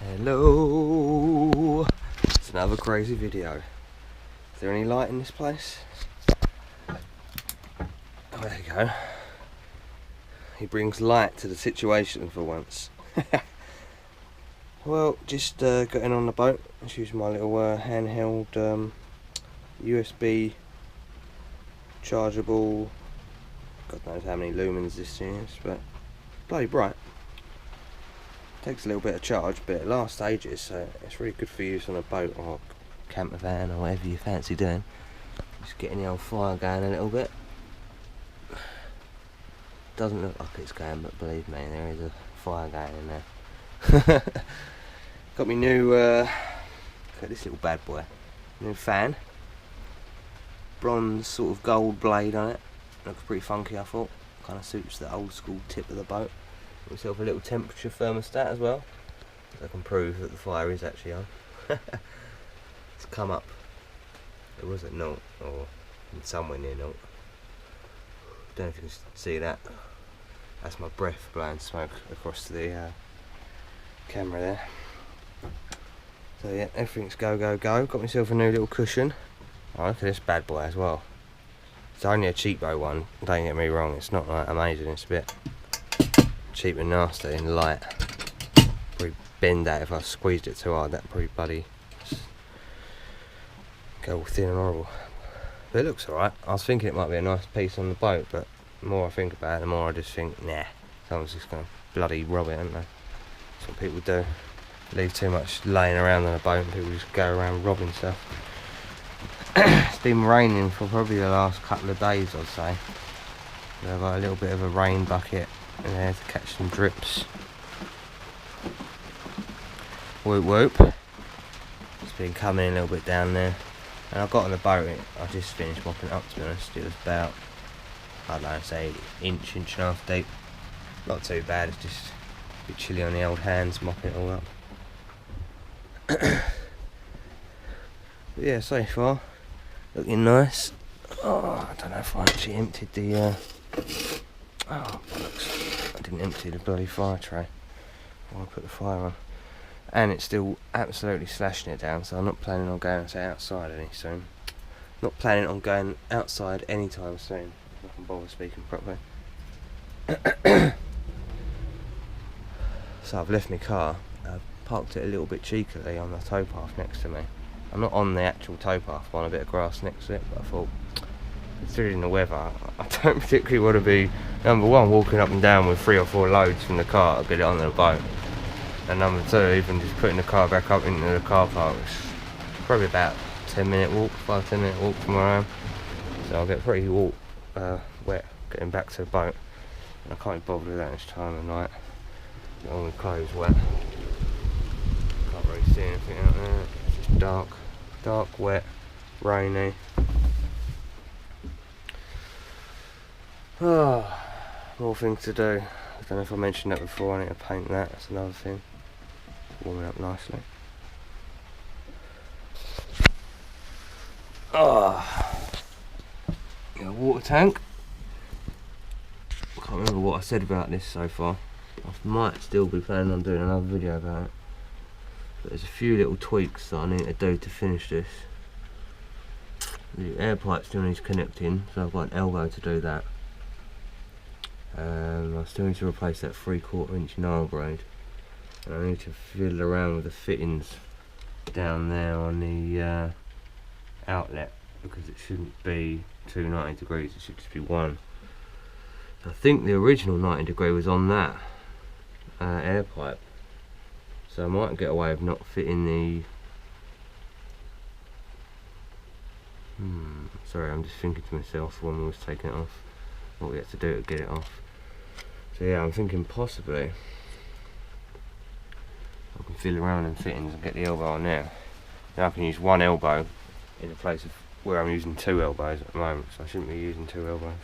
Hello! It's another crazy video. Is there any light in this place? Oh, there you go. He brings light to the situation for once. Well, just getting on the boat. Just using my little handheld USB chargeable. God knows how many lumens this thing is, but bloody bright. Takes a little bit of charge, but it lasts ages, so it's really good for use on a boat or camper van or whatever you fancy doing. Just getting the old fire going a little bit. Doesn't look like it's going, but believe me, there is a fire going in there. Got me new, look at this little bad boy, new fan. Bronze sort of gold blade on it. Looks pretty funky, I thought. Kind of suits the old school tip of the boat. Got myself a little temperature thermostat as well, so I can prove that the fire is actually on. It's come up. It was at 0 or somewhere near 0. Don't know if you can see that. That's my breath blowing smoke across the camera there. So yeah, everything's go. Got myself a new little cushion. Oh, look at this bad boy as well. It's only a cheapo one, don't get me wrong, it's not like amazing, it's a bit cheap and nasty and light. Probably bend that if I squeezed it too hard, that'd probably bloody go all thin and horrible. But it looks alright. I was thinking it might be a nice piece on the boat, but the more I think about it, the more I just think, nah, someone's just going to bloody rob it, aren't they? That's what people do. Leave too much laying around on a boat and people just go around robbing stuff. It's been raining for probably the last couple of days, I'd say. I've got a little bit of a rain bucket in there to catch some drips. Whoop whoop. It's been coming a little bit down there. And I got on the boat, I just finished mopping it up, to be honest. It was about, I don't know, say inch and a half deep. Not too bad, it's just a bit chilly on the old hands, mopping it all up. But yeah, so far, looking nice. Oh, I don't know if I actually emptied the, oh, bollocks. I didn't empty the bloody fire tray while I put the fire on. And it's still absolutely slashing it down, so I'm not planning on going outside any soon. Not planning on going outside anytime soon, if I can bother speaking properly. So I've left my car. I've parked it a little bit cheekily on the towpath next to me. I'm not on the actual towpath, I'm on a bit of grass next to it, but I thought, considering the weather, I don't particularly want to be, number one, walking up and down with 3 or 4 loads from the car to get it onto the boat. And number 2, even just putting the car back up into the car park, it's probably about 5-10 minute walk from where I am. So I'll get pretty wet getting back to the boat. And I can't be bothered with that this time of night. Get all my clothes wet. Can't really see anything out there. It's just dark, wet, rainy. Oh, more things to do. I don't know if I mentioned that before, I need to paint that, that's another thing. Warming up nicely. Oh, got a water tank. I can't remember what I said about this so far. I might still be planning on doing another video about it. But there's a few little tweaks that I need to do to finish this. The air pipe still needs connecting, so I've got an elbow to do that. I still need to replace that 3/4 inch nail braid, and I need to fiddle around with the fittings down there on the outlet, because it shouldn't be 2 90 degrees, it should just be 1. I think the original 90 degree was on that air pipe, so I might get away with not fitting the sorry, I'm just thinking to myself when we was taking it off what we had to do to get it off. So yeah, I'm thinking possibly I can fiddle around in fittings and get the elbow on there. Now I can use 1 elbow in the place of where I'm using 2 elbows at the moment, so I shouldn't be using 2 elbows.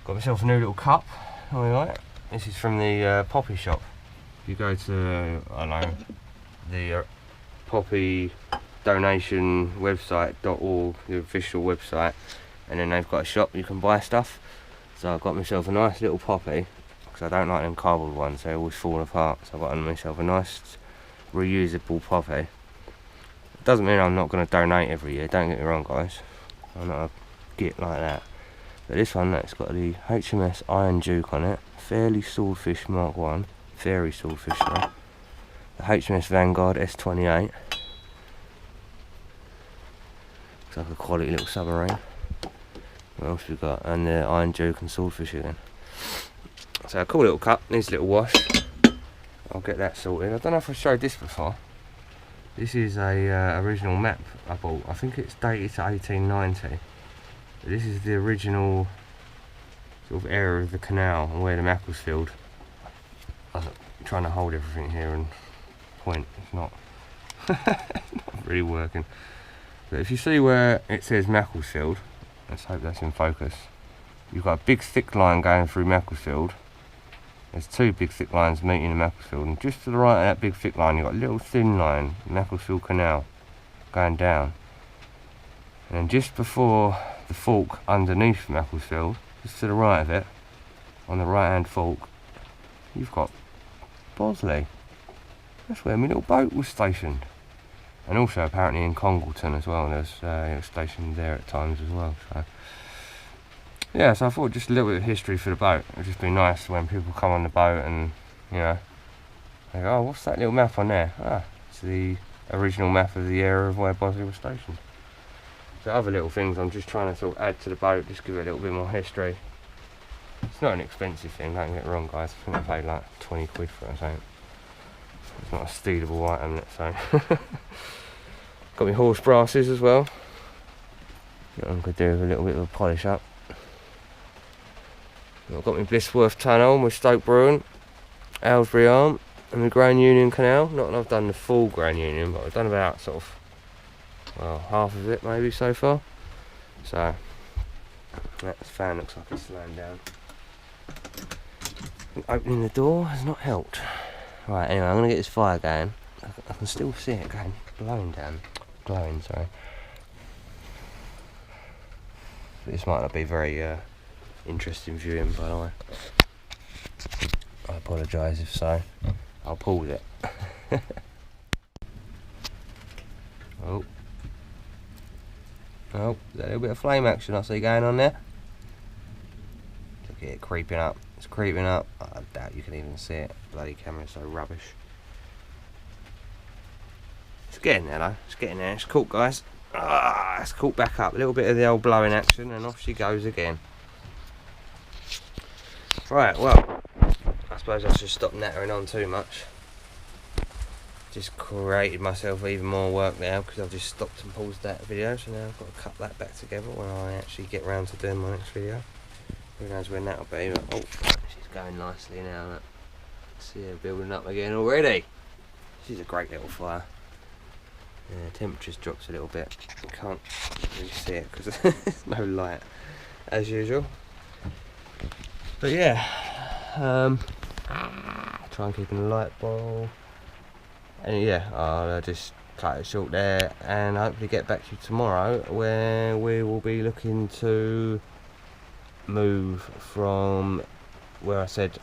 Got myself a new little cup. Alright, this is from the Poppy shop. If you go to I don't know, the Poppy donation website.org, the official website, and then they've got a shop you can buy stuff. So I've got myself a nice little Poppy, because I don't like them cardboard ones, they always fall apart. So I've got myself a nice reusable poppy. Doesn't mean I'm not going to donate every year, don't get me wrong guys, I'm not a git like that. But this one, it's got the HMS Iron Duke on it, Fairly Swordfish Mark 1, Fairy Swordfish though. The HMS Vanguard S28, looks like a quality little submarine. What else we got? And the Iron Duke and Swordfish again. So a cool little cup, needs a little wash. I'll get that sorted. I don't know if I showed this before. This is a original map I bought. I think it's dated to 1890. But this is the original sort of area of the canal and where the Macclesfield. I'm trying to hold everything here and point. It's not, not really working. But if you see where it says Macclesfield, let's hope that's in focus. You've got a big thick line going through Macclesfield. There's two big thick lines meeting in Macclesfield, and just to the right of that big thick line you've got a little thin line, Macclesfield Canal, going down. And then just before the fork underneath Macclesfield, just to the right of it, on the right hand fork, you've got Bosley. That's where my little boat was stationed. And also apparently in Congleton as well, there's it was stationed there at times as well. So yeah, so I thought just a little bit of history for the boat. It'd just be nice when people come on the boat and, you know, they go, oh, what's that little map on there? Ah, it's the original map of the area of where Bosley was stationed. So other little things I'm just trying to sort of add to the boat, just give it a little bit more history. It's not an expensive thing, don't get me wrong guys, I think I paid like 20 quid for it or something. It's not a stealable item, let's say. Got my horse brasses as well. I'm going to do a little bit of a polish up. I've got my Blissworth Tunnel, my Stoke Bruin, Aylesbury Arm and the Grand Union Canal. Not that I've done the full Grand Union, but I've done about sort of, well, half of it maybe so far. So that fan looks like it's laying down. Opening the door has not helped. Right, anyway, I'm going to get this fire going. I can still see it going, glowing, sorry. But this might not be very interesting viewing, by the way. I apologise if so. I'll pause it. Oh, there's a little bit of flame action I see going on there. Look at it creeping up. It's creeping up. I doubt you can even see it. Bloody camera's so rubbish. It's getting there though. It's getting there. It's caught, guys. Ah, it's caught back up. A little bit of the old blowing action, and off she goes again. Right, well, I suppose I should stop nattering on too much. Just created myself even more work now because I've just stopped and paused that video, so now I've got to cut that back together when I actually get round to doing my next video. Who knows when that'll be, but oh, she's going nicely now. Look. See her building up again already. She's a great little fire. Yeah, temperature's dropped a little bit. You can't really see it because there's no light as usual. But yeah, try and keep in the light bulb. And yeah, I'll just cut it short there and hopefully get back to you tomorrow where we will be looking to move from where I said,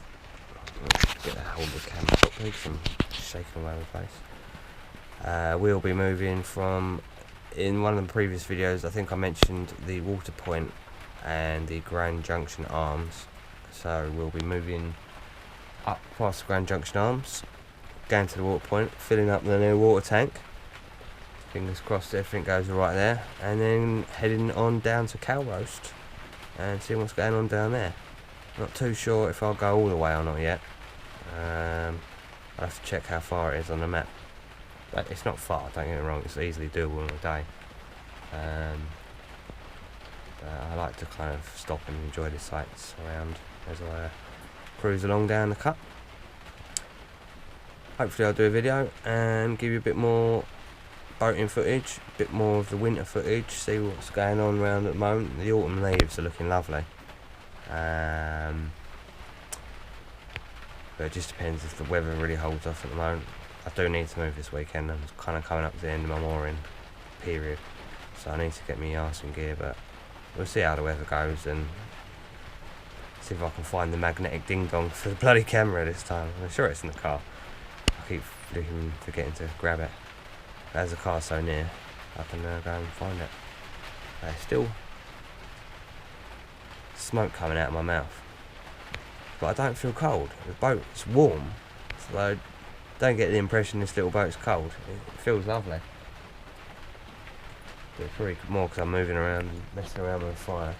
get a hold of the camera properly because I'm shaking all over the place. We'll be moving from, in one of the previous videos I think I mentioned the Water Point and the Grand Junction Arms. So we'll be moving up past the Grand Junction Arms, going to the Water Point, filling up the new water tank. Fingers crossed everything goes alright there, and then heading on down to Cow Roast and seeing what's going on down there. Not too sure if I'll go all the way or not yet. I'll have to check how far it is on the map. But it's not far, don't get me wrong, it's easily doable in a day. I like to kind of stop and enjoy the sights around as I cruise along down the cut. Hopefully I'll do a video and give you a bit more boating footage, a bit more of the winter footage, see what's going on around at the moment. The autumn leaves are looking lovely. But it just depends if the weather really holds off at the moment. I do need to move this weekend. I'm kind of coming up to the end of my mooring period, so I need to get my arse in gear, but we'll see how the weather goes and see if I can find the magnetic ding dong for the bloody camera this time. I'm sure it's in the car. I keep forgetting to grab it. But as the car's so near, I can go and find it. There's still smoke coming out of my mouth, but I don't feel cold. The boat's warm, so I don't get the impression this little boat's cold. It feels lovely. But it's probably more because I'm moving around and messing around with the fire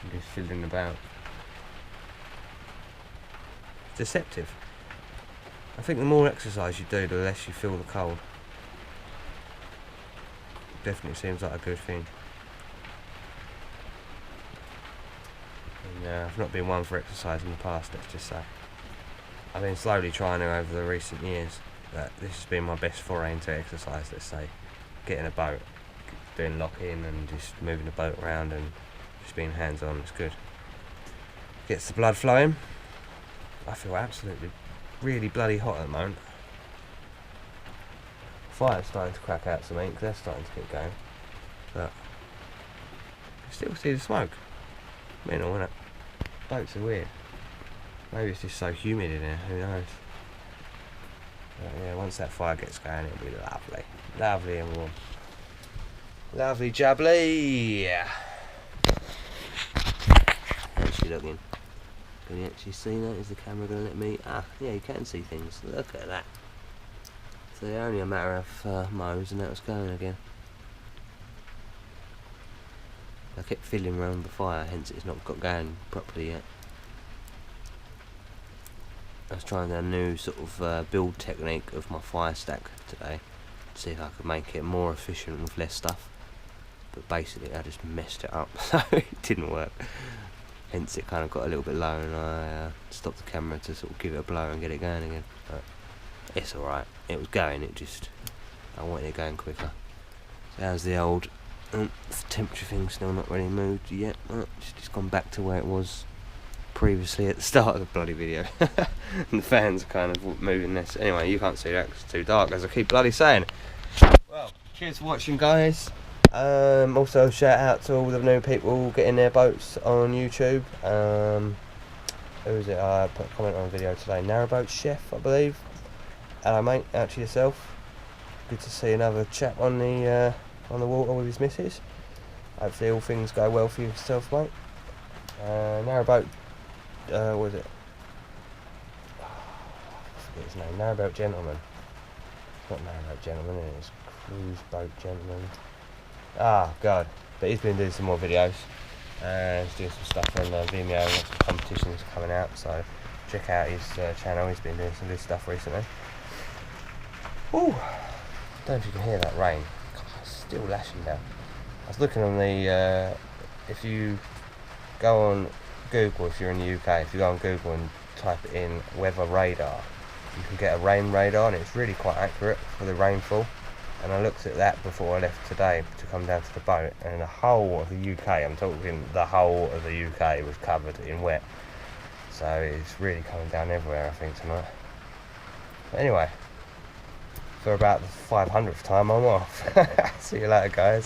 and just fiddling about. It's deceptive. I think the more exercise you do, the less you feel the cold. Definitely seems like a good thing. And I've not been one for exercise in the past, let's just say. I've been slowly trying to over the recent years, but this has been my best foray into exercise, let's say. Getting a boat, doing lock-in and just moving the boat around and just being hands-on, it's good. Gets the blood flowing. I feel absolutely really bloody hot at the moment. Fire's starting to crack out some ink, they're starting to get going. But you still see the smoke. Mental, isn't it? Boats are weird. Maybe it's just so humid in here, who knows. But yeah, once that fire gets going, it'll be lovely. Lovely and warm. Lovely jubbly! How's she looking? Can you actually see that? Is the camera going to let me? Ah, yeah, you can see things. Look at that. So they're only a matter of mows and that was going again. I kept fiddling around the fire, hence it's not got going properly yet. I was trying a new sort of build technique of my fire stack today to see if I could make it more efficient with less stuff. But basically I just messed it up, so it didn't work. Hence it kind of got a little bit low and I stopped the camera to sort of give it a blow and get it going again. But it's alright, it was going, I wanted it going quicker. So how's the old temperature thing? Still not really moved yet. It's just gone back to where it was previously at the start of the bloody video. And the fans are kind of moving this. Anyway, you can't see that because it's too dark, as I keep bloody saying. Well, cheers for watching, guys. Also shout out to all the new people getting their boats on YouTube. Who was it? I put a comment on a video today. Narrowboat Chef, I believe. Hello mate, out to yourself. Good to see another chap on the water with his missus. Hopefully all things go well for yourself, mate. Narrowboat, what was it? I forget his name. Narrowboat Gentleman. It's not Narrowboat Gentleman, it's Cruise Boat Gentleman. Ah, God. But he's been doing some more videos. He's doing some stuff on Vimeo, and some competitions coming out, so check out his channel. He's been doing some good stuff recently. Ooh, I don't know if you can hear that rain. God, it's still lashing down. I was looking on the, if you go on Google, if you're in the UK, if you go on Google and type in weather radar, you can get a rain radar, and it's really quite accurate for the rainfall. And I looked at that before I left today to come down to the boat, and the whole of the UK, I'm talking the whole of the UK, was covered in wet. So it's really coming down everywhere, I think, tonight. But anyway, for about the 500th time, I'm off. See you later, guys.